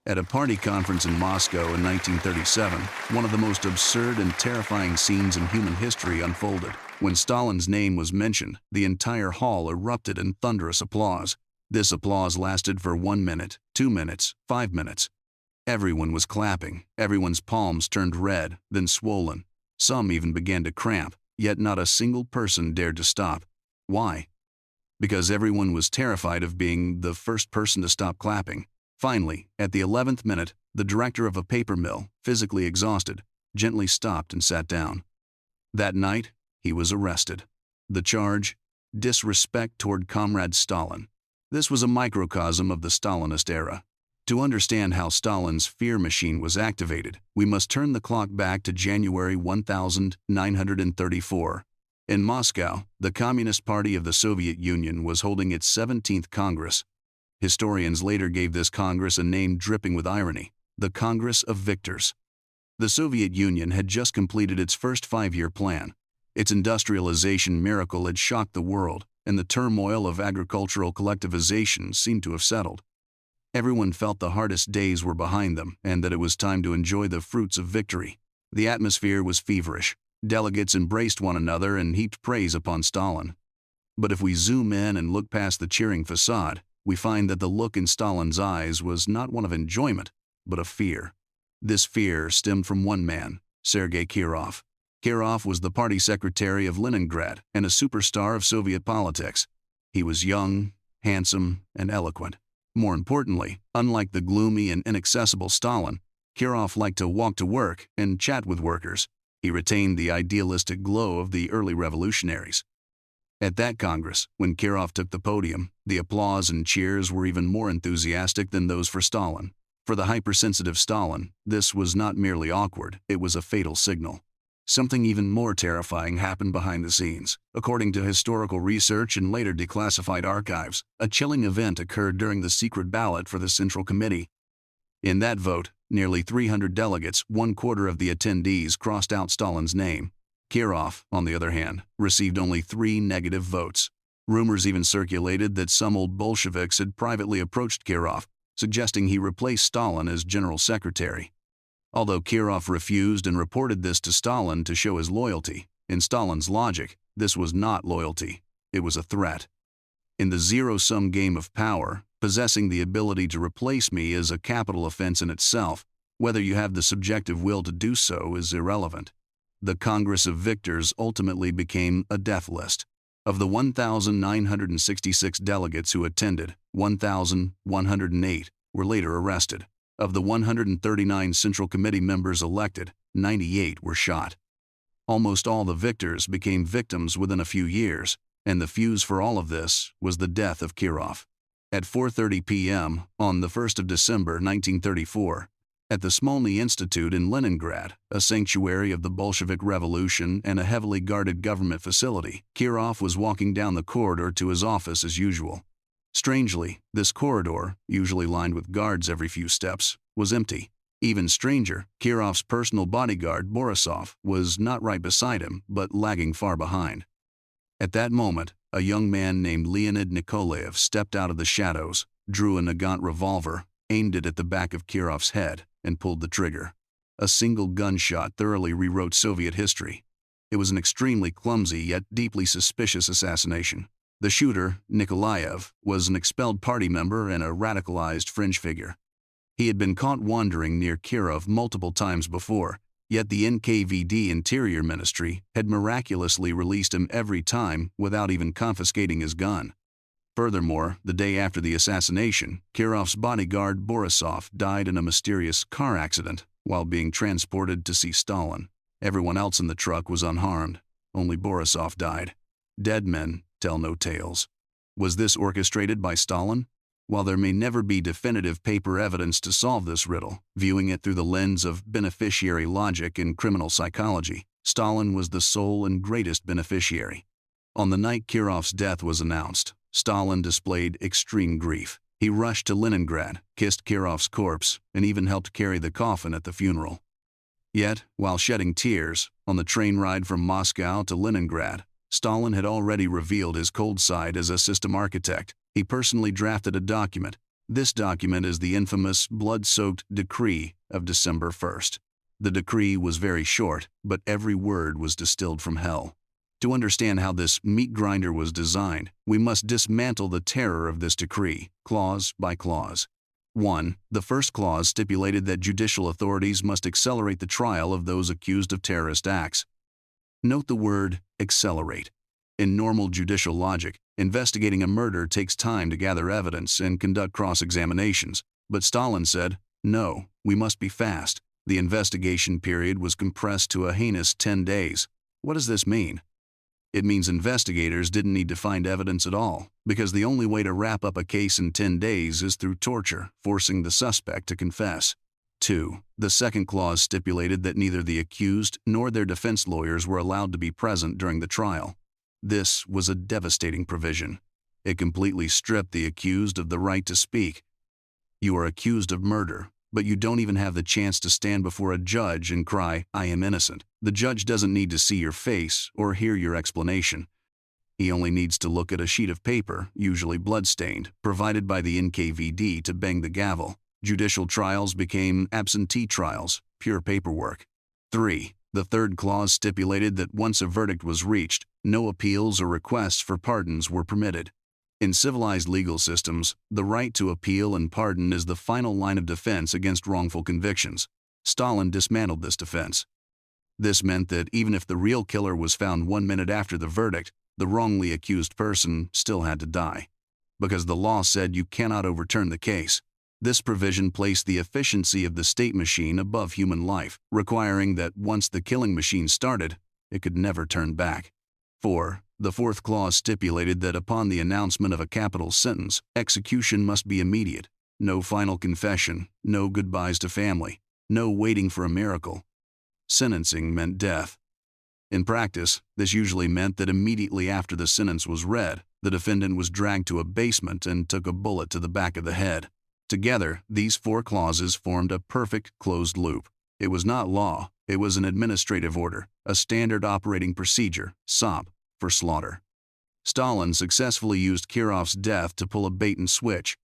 At a party conference in Moscow in 1937, one of the most absurd and terrifying scenes in human history unfolded. When Stalin's name was mentioned, the entire hall erupted in thunderous applause. This applause lasted for 1 minute, 2 minutes, 5 minutes. Everyone was clapping. Everyone's palms turned red, then swollen. Some even began to cramp, yet not a single person dared to stop. Why? Because everyone was terrified of being the first person to stop clapping. Finally, at the 11th minute, the director of a paper mill, physically exhausted, gently stopped and sat down. That night, he was arrested. The charge: disrespect toward Comrade Stalin. This was a microcosm of the Stalinist era. To understand how Stalin's fear machine was activated, we must turn the clock back to January 1934. In Moscow, the Communist Party of the Soviet Union was holding its 17th Congress. Historians later gave this Congress a name dripping with irony: the Congress of Victors. The Soviet Union had just completed its first 5-year plan. Its industrialization miracle had shocked the world, and the turmoil of agricultural collectivization seemed to have settled. Everyone felt the hardest days were behind them and that it was time to enjoy the fruits of victory. The atmosphere was feverish. Delegates embraced one another and heaped praise upon Stalin. But if we zoom in and look past the cheering facade, we find that the look in Stalin's eyes was not one of enjoyment, but of fear. This fear stemmed from one man, Sergei Kirov. Kirov was the party secretary of Leningrad and a superstar of Soviet politics. He was young, handsome, and eloquent. More importantly, unlike the gloomy and inaccessible Stalin, Kirov liked to walk to work and chat with workers. He retained the idealistic glow of the early revolutionaries. At that Congress, when Kirov took the podium, the applause and cheers were even more enthusiastic than those for Stalin. For the hypersensitive Stalin, this was not merely awkward, it was a fatal signal. Something even more terrifying happened behind the scenes. According to historical research and later declassified archives, a chilling event occurred during the secret ballot for the Central Committee. In that vote, nearly 300 delegates, 1/4 of the attendees, crossed out Stalin's name. Kirov, on the other hand, received only 3 negative votes. Rumors even circulated that some old Bolsheviks had privately approached Kirov, suggesting he replace Stalin as general secretary. Although Kirov refused and reported this to Stalin to show his loyalty, in Stalin's logic, this was not loyalty, it was a threat. In the zero-sum game of power, possessing the ability to replace me is a capital offense in itself. Whether you have the subjective will to do so is irrelevant. The Congress of Victors ultimately became a death list. Of the 1,966 delegates who attended, 1,108 were later arrested. Of the 139 Central Committee members elected, 98 were shot. Almost all the victors became victims within a few years, and the fuse for all of this was the death of Kirov. At 4:30 p.m. on the 1st of December 1934, at the Smolny Institute in Leningrad, a sanctuary of the Bolshevik Revolution and a heavily guarded government facility, Kirov was walking down the corridor to his office as usual. Strangely, this corridor, usually lined with guards every few steps, was empty. Even stranger, Kirov's personal bodyguard, Morozov, was not right beside him, but lagging far behind. At that moment, a young man named Leonid Nikolaev stepped out of the shadows, drew a Nagant revolver, aimed it at the back of Kirov's head, and pulled the trigger. A single gunshot thoroughly rewrote Soviet history. It was an extremely clumsy yet deeply suspicious assassination. The shooter, Nikolaev, was an expelled party member and a radicalized fringe figure. He had been caught wandering near Kirov multiple times before, yet the NKVD Interior Ministry had miraculously released him every time without even confiscating his gun. Furthermore, the day after the assassination, Kirov's bodyguard Borisov died in a mysterious car accident while being transported to see Stalin. Everyone else in the truck was unharmed. Only Borisov died. Dead men tell no tales. Was this orchestrated by Stalin? While there may never be definitive paper evidence to solve this riddle, viewing it through the lens of beneficiary logic and criminal psychology, Stalin was the sole and greatest beneficiary. On the night Kirov's death was announced, Stalin displayed extreme grief. He rushed to Leningrad, kissed Kirov's corpse, and even helped carry the coffin at the funeral. Yet, while shedding tears, on the train ride from Moscow to Leningrad, Stalin had already revealed his cold side as a system architect. He personally drafted a document, This document is the infamous blood-soaked decree of December 1st. The decree was very short, but every word was distilled from hell. To understand how this meat grinder was designed, we must dismantle the terror of this decree, clause by clause. 1. The first clause stipulated that judicial authorities must accelerate the trial of those accused of terrorist acts. Note the word accelerate. In normal judicial logic, investigating a murder takes time to gather evidence and conduct cross-examinations, but Stalin said, no, we must be fast. The investigation period was compressed to a heinous 10 days. What does this mean? It means investigators didn't need to find evidence at all, because the only way to wrap up a case in 10 days is through torture, forcing the suspect to confess. 2. The second clause stipulated that neither the accused nor their defense lawyers were allowed to be present during the trial. This was a devastating provision. It completely stripped the accused of the right to speak. You are accused of murder, but you don't even have the chance to stand before a judge and cry, I am innocent. The judge doesn't need to see your face or hear your explanation. He only needs to look at a sheet of paper, usually blood-stained, provided by the NKVD to bang the gavel. Judicial trials became absentee trials, pure paperwork. 3. The third clause stipulated that once a verdict was reached, no appeals or requests for pardons were permitted. In civilized legal systems, the right to appeal and pardon is the final line of defense against wrongful convictions. Stalin dismantled this defense. This meant that even if the real killer was found 1 minute after the verdict, the wrongly accused person still had to die. Because the law said you cannot overturn the case. This provision placed the efficiency of the state machine above human life, requiring that once the killing machine started, it could never turn back. 4. The fourth clause stipulated that upon the announcement of a capital sentence, execution must be immediate. No final confession, no goodbyes to family, no waiting for a miracle. Sentencing meant death. In practice, this usually meant that immediately after the sentence was read, the defendant was dragged to a basement and took a bullet to the back of the head. Together, these 4 clauses formed a perfect closed loop. It was not law, it was an administrative order, a standard operating procedure, SOP, for slaughter. Stalin successfully used Kirov's death to pull a bait-and-switch.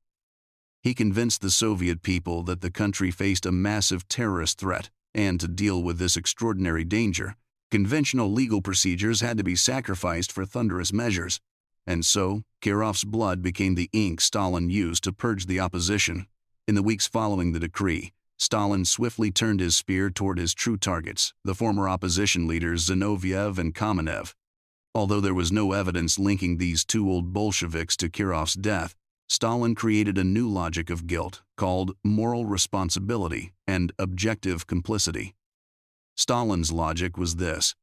He convinced the Soviet people that the country faced a massive terrorist threat, and to deal with this extraordinary danger, conventional legal procedures had to be sacrificed for thunderous measures. And so, Kirov's blood became the ink Stalin used to purge the opposition. In the weeks following the decree, Stalin swiftly turned his spear toward his true targets, the former opposition leaders Zinoviev and Kamenev. Although there was no evidence linking these 2 old Bolsheviks to Kirov's death, Stalin created a new logic of guilt called moral responsibility and objective complicity. Stalin's logic was this.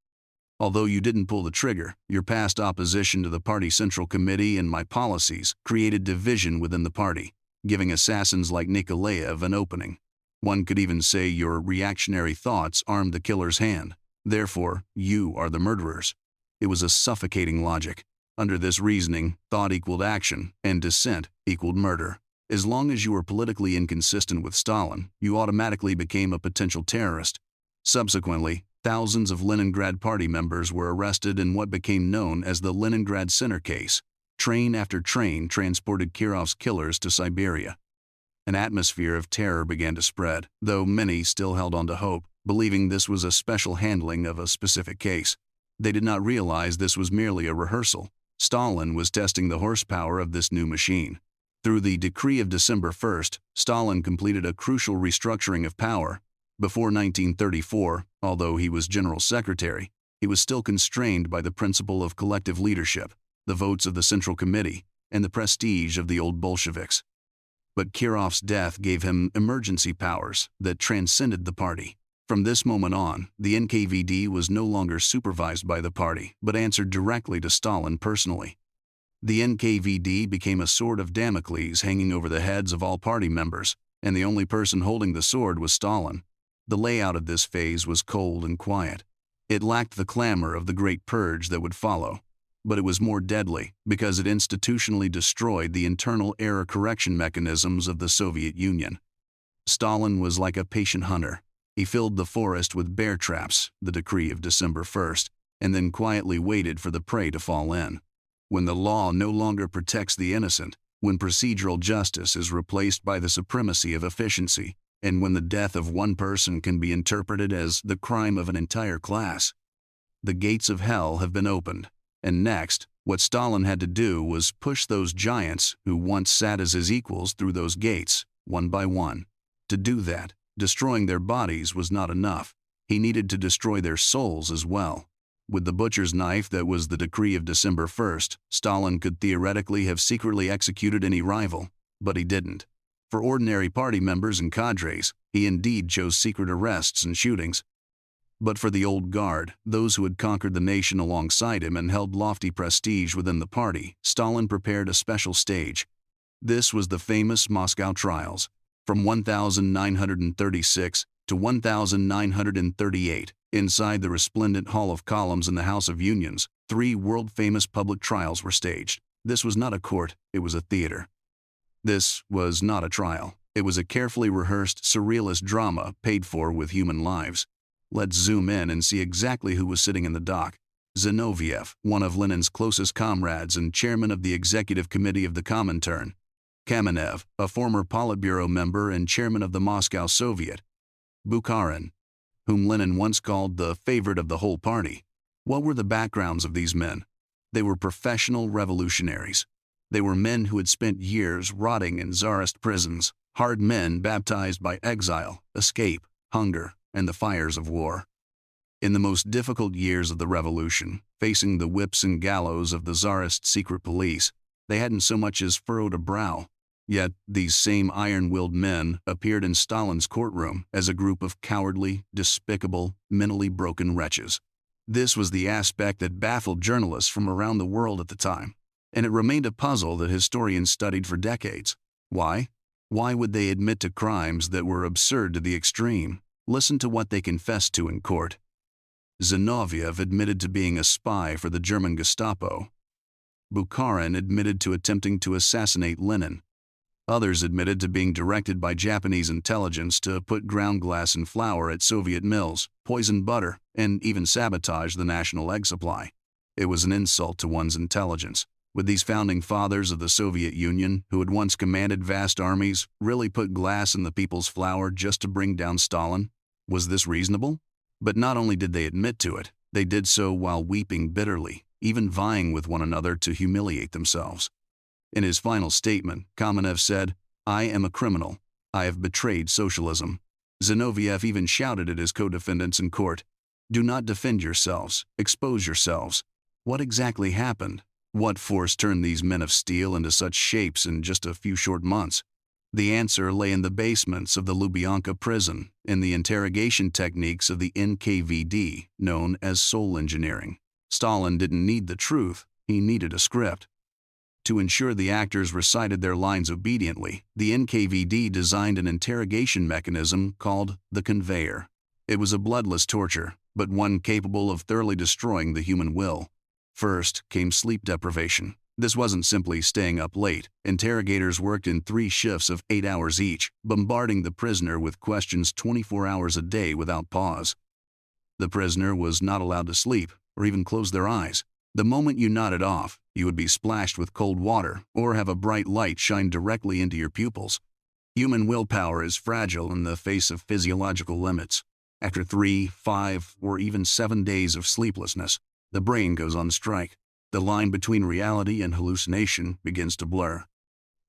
Although you didn't pull the trigger, your past opposition to the party central committee and my policies created division within the party, giving assassins like Nikolaev an opening. One could even say your reactionary thoughts armed the killer's hand. Therefore, you are the murderers. It was a suffocating logic. Under this reasoning, thought equaled action, and dissent equaled murder. As long as you were politically inconsistent with Stalin, you automatically became a potential terrorist. Subsequently, thousands of Leningrad Party members were arrested in what became known as the Leningrad Center case. Train after train transported Kirov's killers to Siberia. An atmosphere of terror began to spread, though many still held on to hope, believing this was a special handling of a specific case. They did not realize this was merely a rehearsal. Stalin was testing the horsepower of this new machine. Through the decree of December 1st, Stalin completed a crucial restructuring of power. Before 1934, although he was general secretary, he was still constrained by the principle of collective leadership, the votes of the Central Committee, and the prestige of the old Bolsheviks. But Kirov's death gave him emergency powers that transcended the party. From this moment on, the NKVD was no longer supervised by the party, but answered directly to Stalin personally. The NKVD became a sword of Damocles hanging over the heads of all party members, and the only person holding the sword was Stalin. The layout of this phase was cold and quiet. It lacked the clamor of the Great Purge that would follow, but it was more deadly because it institutionally destroyed the internal error correction mechanisms of the Soviet Union. Stalin was like a patient hunter. He filled the forest with bear traps, the decree of December 1st, and then quietly waited for the prey to fall in. When the law no longer protects the innocent, when procedural justice is replaced by the supremacy of efficiency, and when the death of one person can be interpreted as the crime of an entire class. The gates of hell have been opened, and next, what Stalin had to do was push those giants who once sat as his equals through those gates, one by one. To do that, destroying their bodies was not enough. He needed to destroy their souls as well. With the butcher's knife that was the decree of December 1st, Stalin could theoretically have secretly executed any rival, but he didn't. For ordinary party members and cadres, he indeed chose secret arrests and shootings. But for the old guard, those who had conquered the nation alongside him and held lofty prestige within the party, Stalin prepared a special stage. This was the famous Moscow trials, from 1936 to 1938. Inside the resplendent Hall of Columns in the House of Unions, 3 world-famous public trials were staged. This was not a court, it was a theater. This was not a trial. It was a carefully rehearsed, surrealist drama paid for with human lives. Let's zoom in and see exactly who was sitting in the dock. Zinoviev, one of Lenin's closest comrades and chairman of the executive committee of the Comintern. Kamenev, a former Politburo member and chairman of the Moscow Soviet. Bukharin, whom Lenin once called the favorite of the whole party. What were the backgrounds of these men? They were professional revolutionaries. They were men who had spent years rotting in Tsarist prisons, hard men baptized by exile, escape, hunger, and the fires of war. In the most difficult years of the revolution, facing the whips and gallows of the Tsarist secret police, they hadn't so much as furrowed a brow. Yet these same iron-willed men appeared in Stalin's courtroom as a group of cowardly, despicable, mentally broken wretches. This was the aspect that baffled journalists from around the world at the time, and it remained a puzzle that historians studied for decades. Why? Why would they admit to crimes that were absurd to the extreme? Listen to what they confessed to in court. Zinoviev admitted to being a spy for the German Gestapo. Bukharin admitted to attempting to assassinate Lenin. Others admitted to being directed by Japanese intelligence to put ground glass and flour at Soviet mills, poison butter, and even sabotage the national egg supply. It was an insult to one's intelligence. Would these founding fathers of the Soviet Union, who had once commanded vast armies, really put glass in the people's flour just to bring down Stalin? Was this reasonable? But not only did they admit to it, they did so while weeping bitterly, even vying with one another to humiliate themselves. In his final statement, Kamenev said, "I am a criminal. I have betrayed socialism." Zinoviev even shouted at his co-defendants in court, "Do not defend yourselves, expose yourselves." What exactly happened? What force turned these men of steel into such shapes in just a few short months? The answer lay in the basements of the Lubyanka prison, in the interrogation techniques of the NKVD, known as soul engineering. Stalin didn't need the truth, he needed a script. To ensure the actors recited their lines obediently, the NKVD designed an interrogation mechanism called the conveyor. It was a bloodless torture, but one capable of thoroughly destroying the human will. First came sleep deprivation. This wasn't simply staying up late. Interrogators worked in 3 shifts of 8 hours each, bombarding the prisoner with questions 24 hours a day without pause. The prisoner was not allowed to sleep, or even close their eyes. The moment you nodded off, you would be splashed with cold water or have a bright light shine directly into your pupils. Human willpower is fragile in the face of physiological limits. After 3, 5, or even 7 days of sleeplessness, the brain goes on strike. The line between reality and hallucination begins to blur.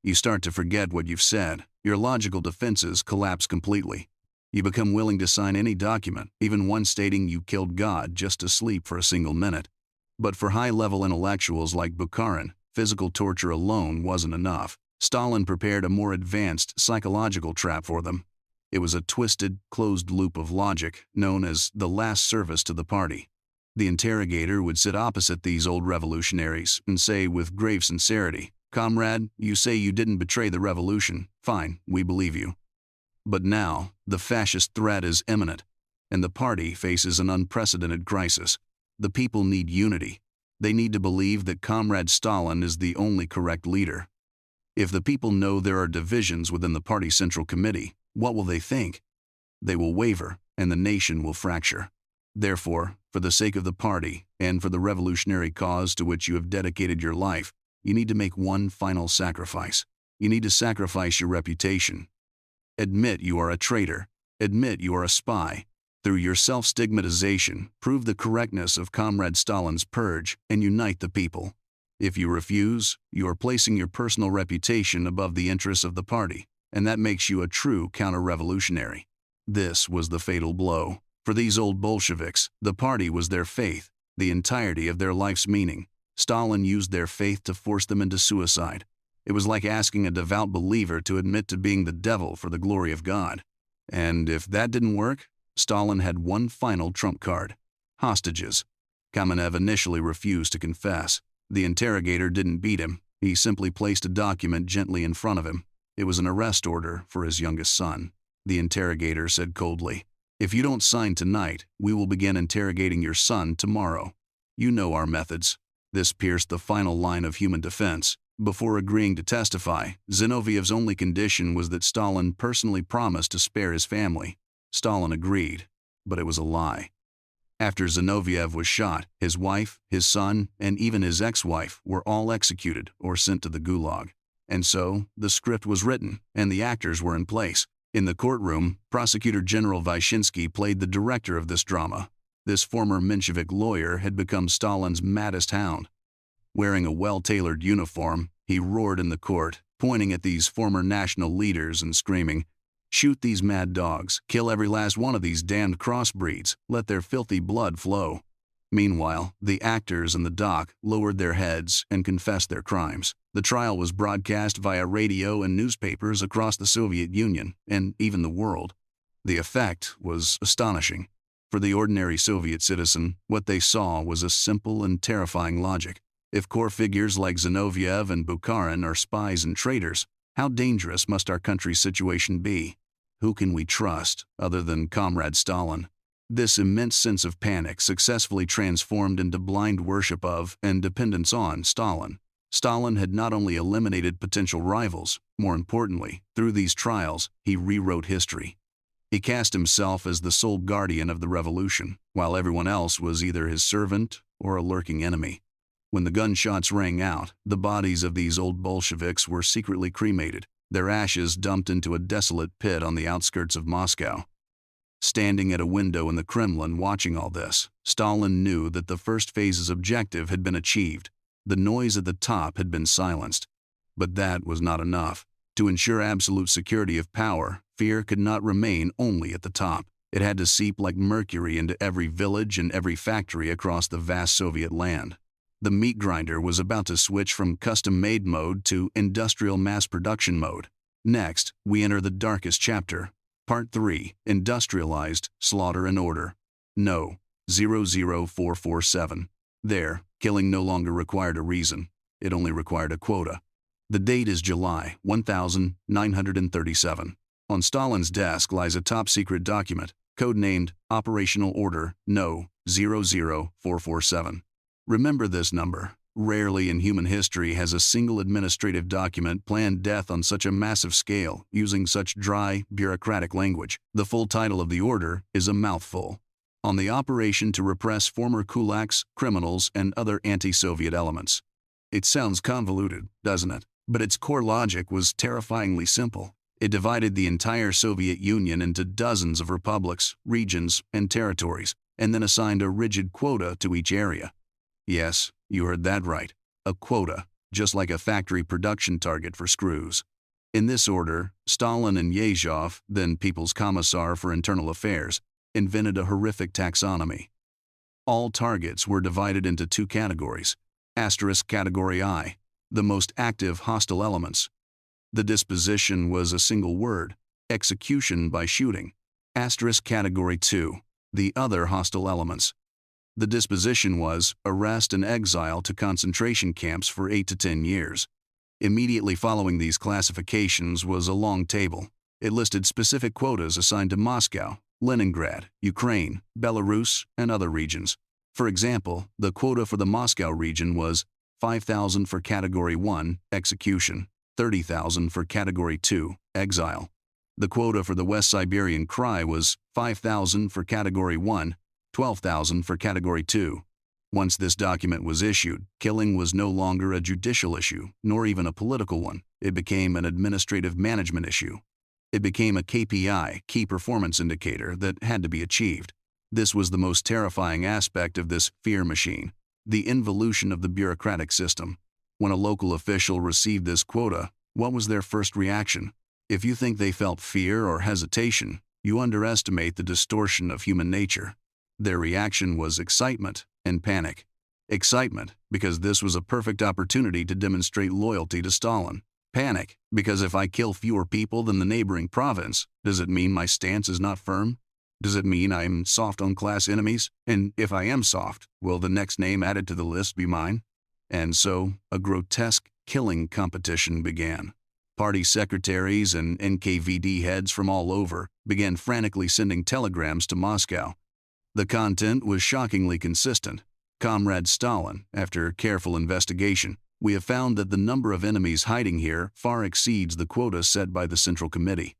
You start to forget what you've said. Your logical defenses collapse completely. You become willing to sign any document, even one stating you killed God, just to sleep for a single minute. But for high-level intellectuals like Bukharin, physical torture alone wasn't enough. Stalin prepared a more advanced psychological trap for them. It was a twisted, closed loop of logic known as the last service to the party. The interrogator would sit opposite these old revolutionaries and say with grave sincerity, "Comrade, you say you didn't betray the revolution. Fine, we believe you. But now, the fascist threat is imminent, and the party faces an unprecedented crisis. The people need unity. They need to believe that Comrade Stalin is the only correct leader. If the people know there are divisions within the party central committee, what will they think? They will waver, and the nation will fracture. Therefore, for the sake of the party, and for the revolutionary cause to which you have dedicated your life, you need to make one final sacrifice. You need to sacrifice your reputation. Admit you are a traitor. Admit you are a spy. Through your self-stigmatization, prove the correctness of Comrade Stalin's purge and unite the people. If you refuse, you are placing your personal reputation above the interests of the party, and that makes you a true counter-revolutionary. This was the fatal blow. For these old Bolsheviks, the party was their faith, the entirety of their life's meaning. Stalin used their faith to force them into suicide. It was like asking a devout believer to admit to being the devil for the glory of God. And if that didn't work, Stalin had one final trump card: hostages. Kamenev initially refused to confess. The interrogator didn't beat him. He simply placed a document gently in front of him. It was an arrest order for his youngest son. The interrogator said coldly, "If you don't sign tonight, we will begin interrogating your son tomorrow. You know our methods." This pierced the final line of human defense. Before agreeing to testify, Zinoviev's only condition was that Stalin personally promised to spare his family. Stalin agreed, but it was a lie. After Zinoviev was shot, his wife, his son, and even his ex-wife were all executed or sent to the Gulag. And so, the script was written, and the actors were in place. In the courtroom, Prosecutor General Vyshinsky played the director of this drama. This former Menshevik lawyer had become Stalin's maddest hound. Wearing a well-tailored uniform, he roared in the court, pointing at these former national leaders and screaming, "Shoot these mad dogs, kill every last one of these damned crossbreeds, let their filthy blood flow." Meanwhile, the actors in the dock lowered their heads and confessed their crimes. The trial was broadcast via radio and newspapers across the Soviet Union and even the world. The effect was astonishing. For the ordinary Soviet citizen, what they saw was a simple and terrifying logic. If core figures like Zinoviev and Bukharin are spies and traitors, how dangerous must our country's situation be? Who can we trust other than Comrade Stalin? This immense sense of panic successfully transformed into blind worship of and dependence on Stalin. Stalin had not only eliminated potential rivals, more importantly, through these trials, he rewrote history. He cast himself as the sole guardian of the revolution, while everyone else was either his servant or a lurking enemy. When the gunshots rang out, the bodies of these old Bolsheviks were secretly cremated, their ashes dumped into a desolate pit on the outskirts of Moscow. Standing at a window in the Kremlin watching all this, Stalin knew that the first phase's objective had been achieved. The noise at the top had been silenced. But that was not enough. To ensure absolute security of power, fear could not remain only at the top. It had to seep like mercury into every village and every factory across the vast Soviet land. The meat grinder was about to switch from custom-made mode to industrial mass production mode. Next, we enter the darkest chapter. Part 3, Industrialized Slaughter and Order. No, 00447. There, killing no longer required a reason. It only required a quota. The date is July 1937. On Stalin's desk lies a top-secret document, codenamed Operational Order No. 00447. Remember this number. Rarely in human history has a single administrative document planned death on such a massive scale, using such dry, bureaucratic language. The full title of the order is a mouthful. On the operation to repress former kulaks, criminals, and other anti-Soviet elements. It sounds convoluted, doesn't it? But its core logic was terrifyingly simple. It divided the entire Soviet Union into dozens of republics, regions, and territories, and then assigned a rigid quota to each area. Yes, you heard that right. A quota, just like a factory production target for screws. In this order, Stalin and Yezhov, then People's Commissar for Internal Affairs, invented a horrific taxonomy. All targets were divided into two categories. Asterisk Category I, the most active hostile elements. The disposition was a single word, execution by shooting. Asterisk Category II, the other hostile elements. The disposition was arrest and exile to concentration camps for 8 to 10 years. Immediately following these classifications was a long table. It listed specific quotas assigned to Moscow, Leningrad, Ukraine, Belarus, and other regions. For example, the quota for the Moscow region was 5,000 for Category 1, execution, 30,000 for Category 2, exile. The quota for the West Siberian Krai was 5,000 for Category 1, 12,000 for Category 2. Once this document was issued, killing was no longer a judicial issue, nor even a political one. It became an administrative management issue. It became a KPI, key performance indicator, that had to be achieved. This was the most terrifying aspect of this fear machine, the involution of the bureaucratic system. When a local official received this quota, what was their first reaction? If you think they felt fear or hesitation, you underestimate the distortion of human nature. Their reaction was excitement and panic. Excitement, because this was a perfect opportunity to demonstrate loyalty to Stalin. Panic, because if I kill fewer people than the neighboring province, does it mean my stance is not firm? Does it mean I'm soft on class enemies? And if I am soft, will the next name added to the list be mine? And so, a grotesque killing competition began. Party secretaries and NKVD heads from all over began frantically sending telegrams to Moscow. The content was shockingly consistent. Comrade Stalin, after careful investigation, we have found that the number of enemies hiding here far exceeds the quota set by the Central Committee.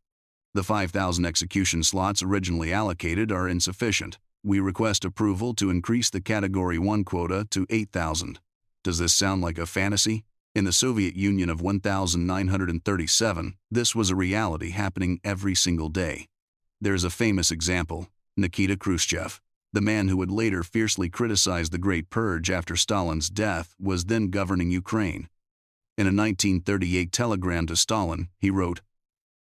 The 5,000 execution slots originally allocated are insufficient. We request approval to increase the Category 1 quota to 8,000. Does this sound like a fantasy? In the Soviet Union of 1937, this was a reality happening every single day. There's a famous example, Nikita Khrushchev. The man who would later fiercely criticize the Great Purge after Stalin's death was then governing Ukraine. In a 1938 telegram to Stalin, he wrote,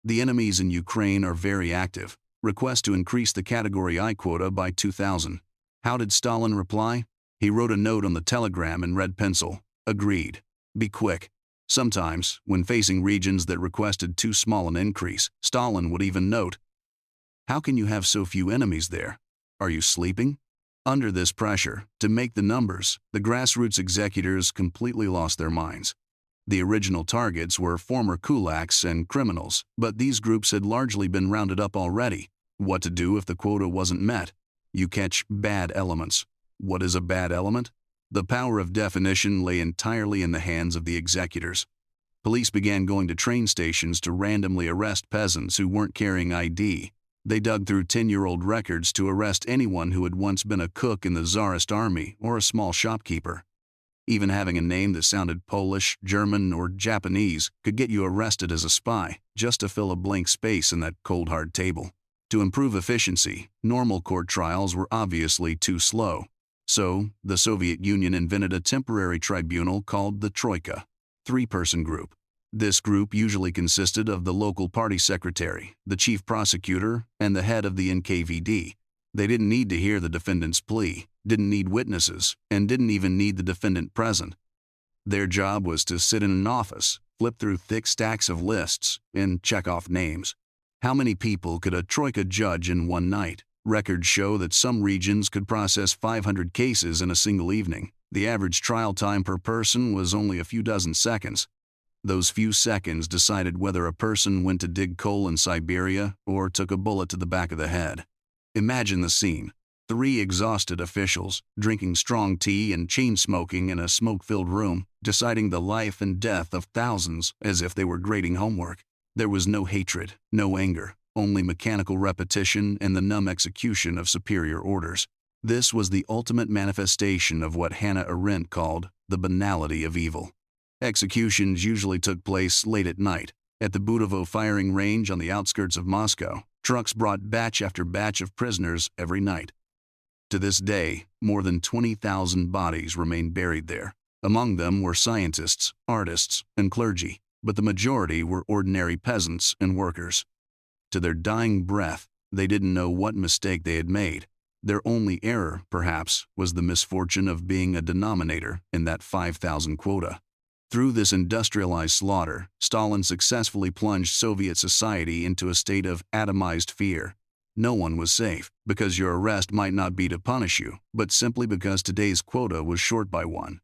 "The enemies in Ukraine are very active. Request to increase the Category I quota by 2,000. How did Stalin reply? He wrote a note on the telegram in red pencil. Agreed. Be quick. Sometimes, when facing regions that requested too small an increase, Stalin would even note, "How can you have so few enemies there? Are you sleeping?" Under this pressure, to make the numbers, the grassroots executors completely lost their minds. The original targets were former kulaks and criminals, but these groups had largely been rounded up already. What to do if the quota wasn't met? You catch bad elements. What is a bad element? The power of definition lay entirely in the hands of the executors. Police began going to train stations to randomly arrest peasants who weren't carrying ID. They dug through 10-year-old records to arrest anyone who had once been a cook in the Tsarist army or a small shopkeeper. Even having a name that sounded Polish, German, or Japanese could get you arrested as a spy, just to fill a blank space in that cold hard table. To improve efficiency, normal court trials were obviously too slow. So, the Soviet Union invented a temporary tribunal called the Troika, three-person group. This group usually consisted of the local party secretary, the chief prosecutor, and the head of the NKVD. They didn't need to hear the defendant's plea, didn't need witnesses, and didn't even need the defendant present. Their job was to sit in an office, flip through thick stacks of lists, and check off names. How many people could a Troika judge in one night? Records show that some regions could process 500 cases in a single evening. The average trial time per person was only a few dozen seconds. Those few seconds decided whether a person went to dig coal in Siberia or took a bullet to the back of the head. Imagine the scene. 3 exhausted officials, drinking strong tea and chain-smoking in a smoke-filled room, deciding the life and death of thousands as if they were grading homework. There was no hatred, no anger, only mechanical repetition and the numb execution of superior orders. This was the ultimate manifestation of what Hannah Arendt called the banality of evil. Executions usually took place late at night. At the Budovo firing range on the outskirts of Moscow, trucks brought batch after batch of prisoners every night. To this day, more than 20,000 bodies remain buried there. Among them were scientists, artists, and clergy, but the majority were ordinary peasants and workers. To their dying breath, they didn't know what mistake they had made. Their only error, perhaps, was the misfortune of being a denominator in that 5,000 quota. Through this industrialized slaughter, Stalin successfully plunged Soviet society into a state of atomized fear. No one was safe, because your arrest might not be to punish you, but simply because today's quota was short by one.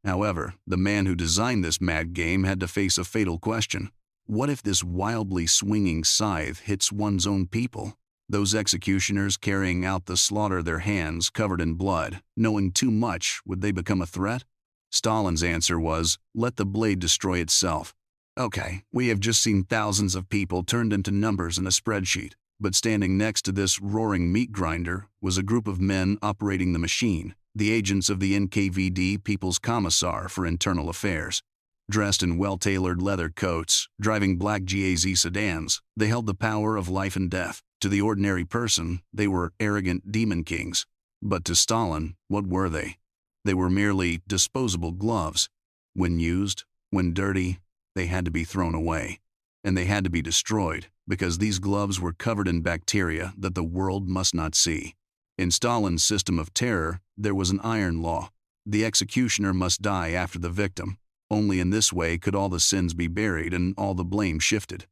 However, the man who designed this mad game had to face a fatal question. What if this wildly swinging scythe hits one's own people? Those executioners carrying out the slaughter, their hands covered in blood, knowing too much, would they become a threat? Stalin's answer was, let the blade destroy itself. Okay, we have just seen thousands of people turned into numbers in a spreadsheet, but standing next to this roaring meat grinder was a group of men operating the machine. the agents of the NKVD People's Commissar for Internal Affairs. Dressed in well-tailored leather coats, driving black GAZ sedans, they held the power of life and death. To the ordinary person, they were arrogant demon kings. But to Stalin, what were they? They were merely disposable gloves. When used, when dirty, they had to be thrown away. And they had to be destroyed, because these gloves were covered in bacteria that the world must not see. In Stalin's system of terror, there was an iron law. The executioner must die after the victim. Only in this way could all the sins be buried and all the blame shifted.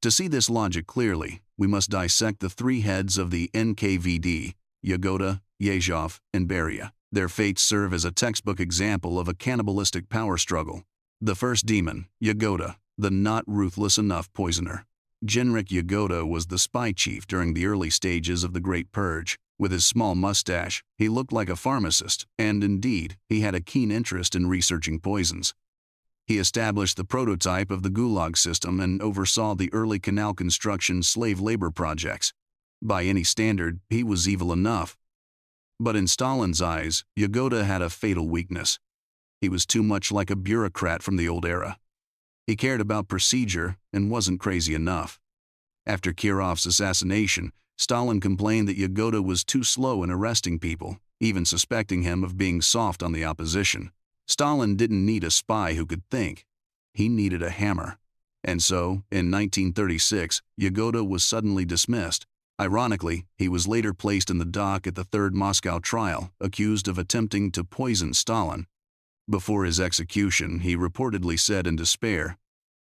To see this logic clearly, we must dissect the three heads of the NKVD, Yagoda, Yezhov, and Beria. Their fates serve as a textbook example of a cannibalistic power struggle. The first demon, Yagoda, the not ruthless enough poisoner. Genrik Yagoda was the spy chief during the early stages of the Great Purge. With his small mustache, he looked like a pharmacist, and indeed, he had a keen interest in researching poisons. He established the prototype of the Gulag system and oversaw the early canal construction slave labor projects. By any standard, he was evil enough. But in Stalin's eyes, Yagoda had a fatal weakness. He was too much like a bureaucrat from the old era. He cared about procedure and wasn't crazy enough. After Kirov's assassination, Stalin complained that Yagoda was too slow in arresting people, even suspecting him of being soft on the opposition. Stalin didn't need a spy who could think. He needed a hammer. And so, in 1936, Yagoda was suddenly dismissed. Ironically, he was later placed in the dock at the Third Moscow trial, accused of attempting to poison Stalin. Before his execution, he reportedly said in despair,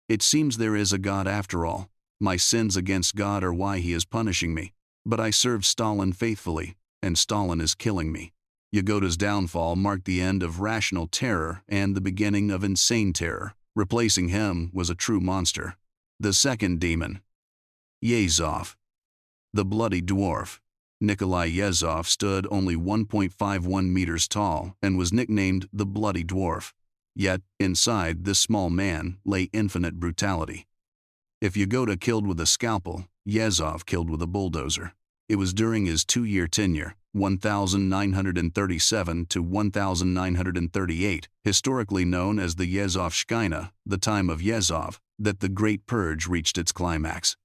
"It seems there is a God after all. My sins against God are why he is punishing me. But I served Stalin faithfully, and Stalin is killing me." Yagoda's downfall marked the end of rational terror and the beginning of insane terror. Replacing him was a true monster. The second demon, Yezhov, the bloody dwarf. Nikolai Yezhov stood only 1.51 meters tall and was nicknamed the Bloody Dwarf. Yet, inside this small man lay infinite brutality. If Yagoda killed with a scalpel, Yezhov killed with a bulldozer. It was during his 2-year tenure, 1937 to 1938, historically known as the Yezhovshchina, the time of Yezhov, that the Great Purge reached its climax.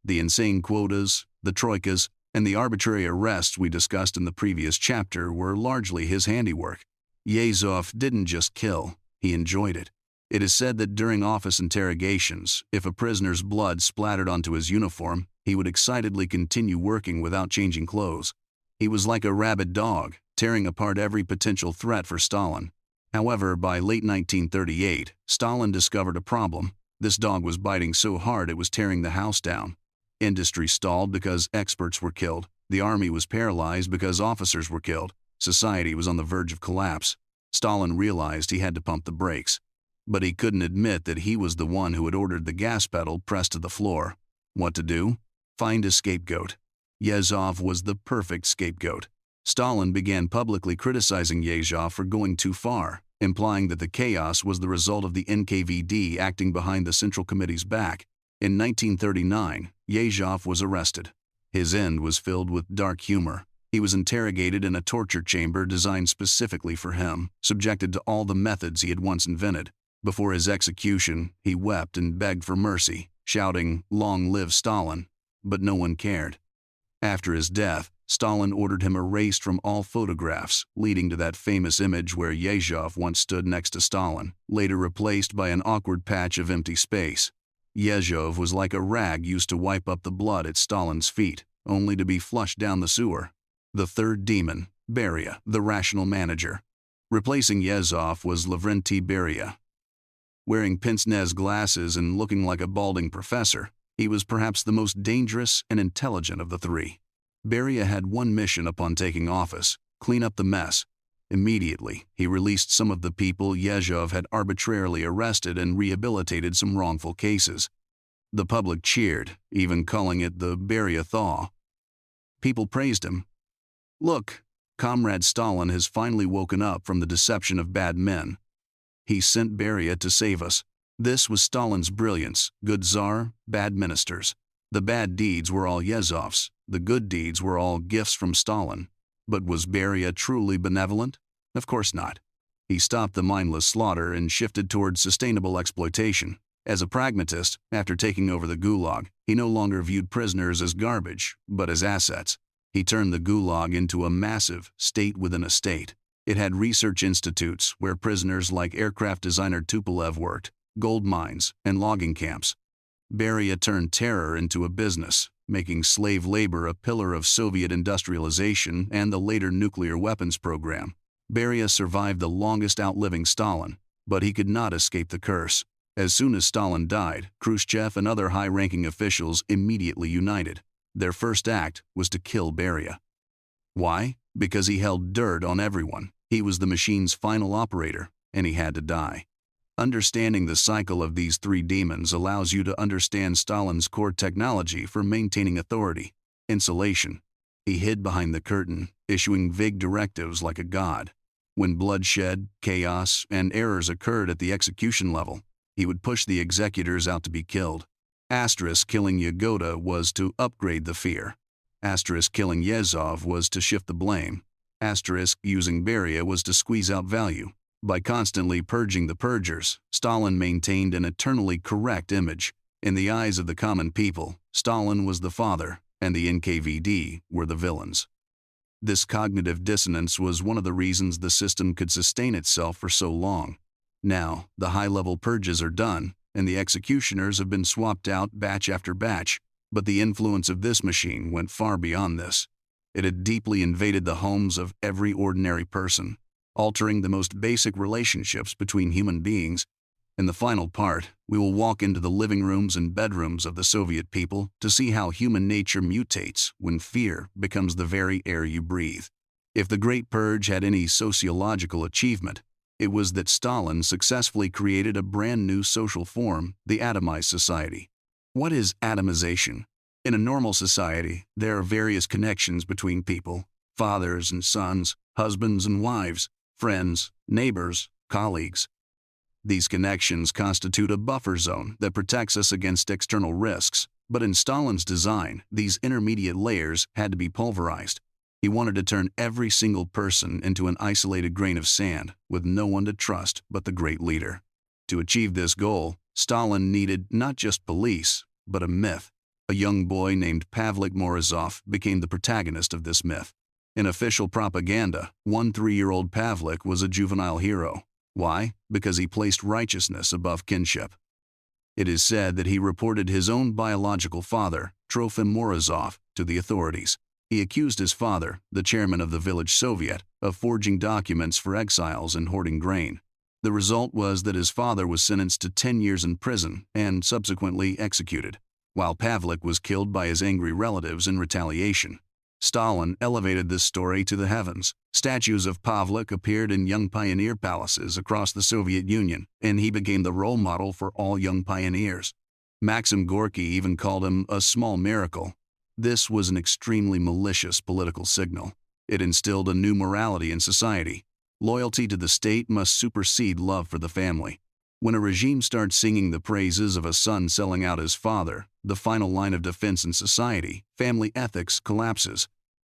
The insane quotas, the troikas, and the arbitrary arrests we discussed in the previous chapter were largely his handiwork. Yezhov didn't just kill, he enjoyed it. It is said that during office interrogations, if a prisoner's blood splattered onto his uniform, he would excitedly continue working without changing clothes. He was like a rabid dog, tearing apart every potential threat for Stalin. However, by late 1938, Stalin discovered a problem. This dog was biting so hard it was tearing the house down. Industry stalled because experts were killed. The army was paralyzed because officers were killed. Society was on the verge of collapse. Stalin realized he had to pump the brakes. But he couldn't admit that he was the one who had ordered the gas pedal pressed to the floor. What to do? Find a scapegoat. Yezhov was the perfect scapegoat. Stalin began publicly criticizing Yezhov for going too far, implying that the chaos was the result of the NKVD acting behind the Central Committee's back. In 1939, Yezhov was arrested. His end was filled with dark humor. He was interrogated in a torture chamber designed specifically for him, subjected to all the methods he had once invented. Before his execution, he wept and begged for mercy, shouting, "Long live Stalin," but no one cared. After his death, Stalin ordered him erased from all photographs, leading to that famous image where Yezhov once stood next to Stalin, later replaced by an awkward patch of empty space. Yezhov was like a rag used to wipe up the blood at Stalin's feet, only to be flushed down the sewer. The third demon, Beria, the rational manager. Replacing Yezhov was Lavrenti Beria. Wearing pince-nez glasses and looking like a balding professor, he was perhaps the most dangerous and intelligent of the three. Beria had one mission upon taking office: clean up the mess. Immediately, he released some of the people Yezhov had arbitrarily arrested and rehabilitated some wrongful cases. The public cheered, even calling it the Beria thaw. People praised him. "Look, Comrade Stalin has finally woken up from the deception of bad men. He sent Beria to save us." This was Stalin's brilliance: good czar, bad ministers. The bad deeds were all Yezhov's, the good deeds were all gifts from Stalin. But was Beria truly benevolent? Of course not. He stopped the mindless slaughter and shifted towards sustainable exploitation. As a pragmatist, after taking over the Gulag, he no longer viewed prisoners as garbage, but as assets. He turned the Gulag into a massive state within a state. It had research institutes where prisoners like aircraft designer Tupolev worked, gold mines, and logging camps. Beria turned terror into a business, making slave labor a pillar of Soviet industrialization and the later nuclear weapons program. Beria survived the longest outliving Stalin, but he could not escape the curse. As soon as Stalin died, Khrushchev and other high-ranking officials immediately united. Their first act was to kill Beria. Why? Because he held dirt on everyone. He was the machine's final operator, and he had to die. Understanding the cycle of these three demons allows you to understand Stalin's core technology for maintaining authority: insulation. He hid behind the curtain, issuing vague directives like a god. When bloodshed, chaos, and errors occurred at the execution level, he would push the executors out to be killed. Killing Yagoda was to upgrade the fear. Killing Yezhov was to shift the blame. Using Beria was to squeeze out value. By constantly purging the purgers, Stalin maintained an eternally correct image. In the eyes of the common people, Stalin was the father, and the NKVD were the villains. This cognitive dissonance was one of the reasons the system could sustain itself for so long. Now, the high-level purges are done, and the executioners have been swapped out batch after batch, but the influence of this machine went far beyond this. It had deeply invaded the homes of every ordinary person, altering the most basic relationships between human beings. In the final part, we will walk into the living rooms and bedrooms of the Soviet people to see how human nature mutates when fear becomes the very air you breathe. If the Great Purge had any sociological achievement, it was that Stalin successfully created a brand new social form, the atomized society. What is atomization? In a normal society, there are various connections between people: fathers and sons, husbands and wives, friends, neighbors, colleagues. These connections constitute a buffer zone that protects us against external risks, but in Stalin's design, these intermediate layers had to be pulverized. He wanted to turn every single person into an isolated grain of sand, with no one to trust but the great leader. To achieve this goal, Stalin needed not just police, but a myth. A young boy named Pavlik Morozov became the protagonist of this myth. In official propaganda, 3-year-old Pavlik was a juvenile hero. Why? Because he placed righteousness above kinship. It is said that he reported his own biological father, Trofim Morozov, to the authorities. He accused his father, the chairman of the village Soviet, of forging documents for exiles and hoarding grain. The result was that his father was sentenced to 10 years in prison and subsequently executed, while Pavlik was killed by his angry relatives in retaliation. Stalin elevated this story to the heavens. Statues of Pavlik appeared in young pioneer palaces across the Soviet Union, and he became the role model for all young pioneers. Maxim Gorky even called him a small miracle. This was an extremely malicious political signal. It instilled a new morality in society. Loyalty to the state must supersede love for the family. When a regime starts singing the praises of a son selling out his father, the final line of defense in society, family ethics collapses.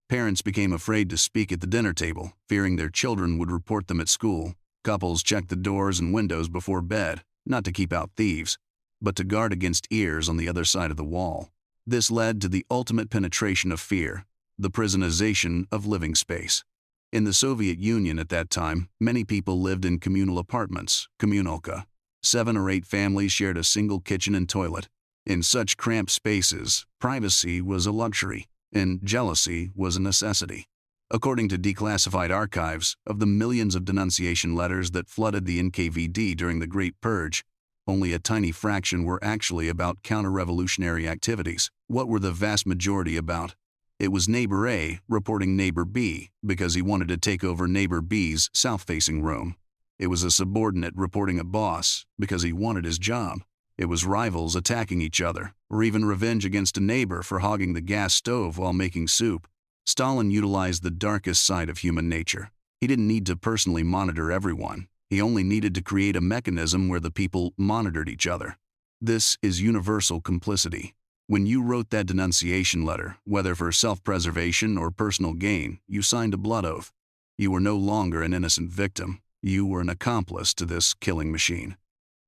Parents became afraid to speak at the dinner table, fearing their children would report them at school. Couples checked the doors and windows before bed, not to keep out thieves, but to guard against ears on the other side of the wall. This led to the ultimate penetration of fear, the prisonization of living space. In the Soviet Union at that time, many people lived in communal apartments, communalka. 7 or 8 families shared a single kitchen and toilet. In such cramped spaces, privacy was a luxury, and jealousy was a necessity. According to declassified archives, of the millions of denunciation letters that flooded the NKVD during the Great Purge, only a tiny fraction were actually about counter-revolutionary activities. What were the vast majority about? It was Neighbor A reporting Neighbor B because he wanted to take over Neighbor B's south-facing room. It was a subordinate reporting a boss because he wanted his job. It was rivals attacking each other, or even revenge against a neighbor for hogging the gas stove while making soup. Stalin utilized the darkest side of human nature. He didn't need to personally monitor everyone. He only needed to create a mechanism where the people monitored each other. This is universal complicity. When you wrote that denunciation letter, whether for self-preservation or personal gain, you signed a blood oath. You were no longer an innocent victim. You were an accomplice to this killing machine.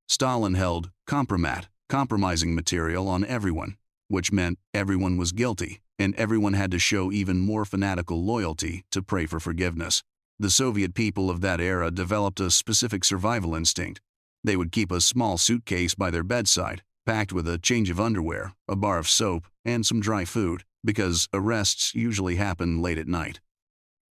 Stalin held compromising material on everyone, which meant everyone was guilty, and everyone had to show even more fanatical loyalty to pray for forgiveness. The Soviet people of that era developed a specific survival instinct. They would keep a small suitcase by their bedside, packed with a change of underwear, a bar of soap, and some dry food, because arrests usually happened late at night.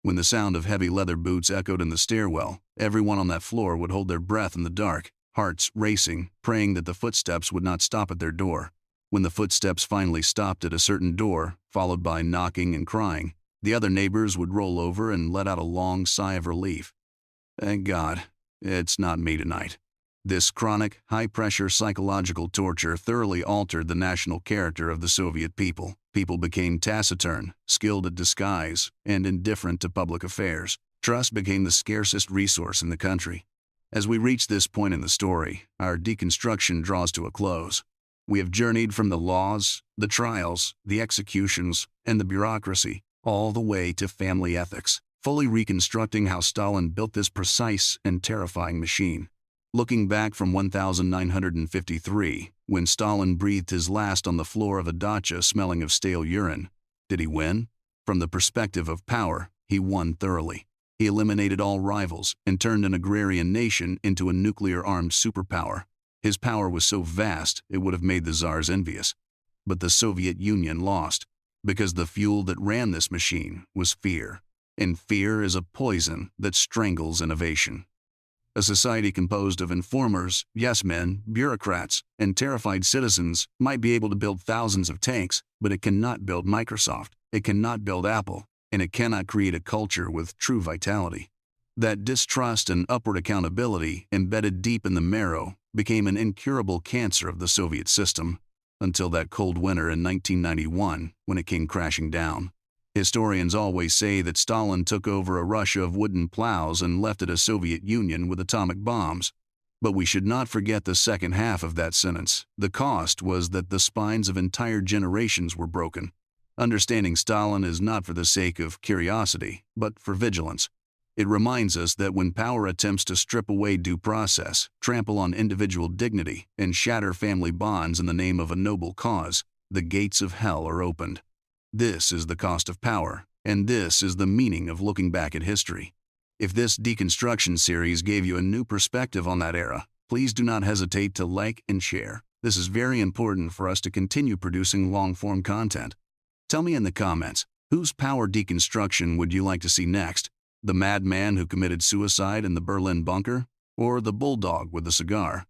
When the sound of heavy leather boots echoed in the stairwell, everyone on that floor would hold their breath in the dark, hearts racing, praying that the footsteps would not stop at their door. When the footsteps finally stopped at a certain door, followed by knocking and crying, the other neighbors would roll over and let out a long sigh of relief. Thank God, it's not me tonight. This chronic, high-pressure psychological torture thoroughly altered the national character of the Soviet people. People became taciturn, skilled at disguise, and indifferent to public affairs. Trust became the scarcest resource in the country. As we reach this point in the story, our deconstruction draws to a close. We have journeyed from the laws, the trials, the executions, and the bureaucracy, all the way to family ethics, fully reconstructing how Stalin built this precise and terrifying machine. Looking back from 1953, when Stalin breathed his last on the floor of a dacha smelling of stale urine, did he win? From the perspective of power, he won thoroughly. He eliminated all rivals and turned an agrarian nation into a nuclear-armed superpower. His power was so vast it would have made the czars envious. But the Soviet Union lost, because the fuel that ran this machine was fear. And fear is a poison that strangles innovation. A society composed of informers, yes-men, bureaucrats, and terrified citizens might be able to build thousands of tanks, but it cannot build Microsoft, it cannot build Apple, and it cannot create a culture with true vitality. That distrust and upward accountability, embedded deep in the marrow, became an incurable cancer of the Soviet system, until that cold winter in 1991, when it came crashing down. Historians always say that Stalin took over a Russia of wooden plows and left it a Soviet Union with atomic bombs. But we should not forget the second half of that sentence. The cost was that the spines of entire generations were broken. Understanding Stalin is not for the sake of curiosity, but for vigilance. It reminds us that when power attempts to strip away due process, trample on individual dignity, and shatter family bonds in the name of a noble cause, the gates of hell are opened. This is the cost of power, and this is the meaning of looking back at history. If this deconstruction series gave you a new perspective on that era, please do not hesitate to like and share. This is very important for us to continue producing long-form content. Tell me in the comments, whose power deconstruction would you like to see next? The madman who committed suicide in the Berlin bunker, or the bulldog with the cigar?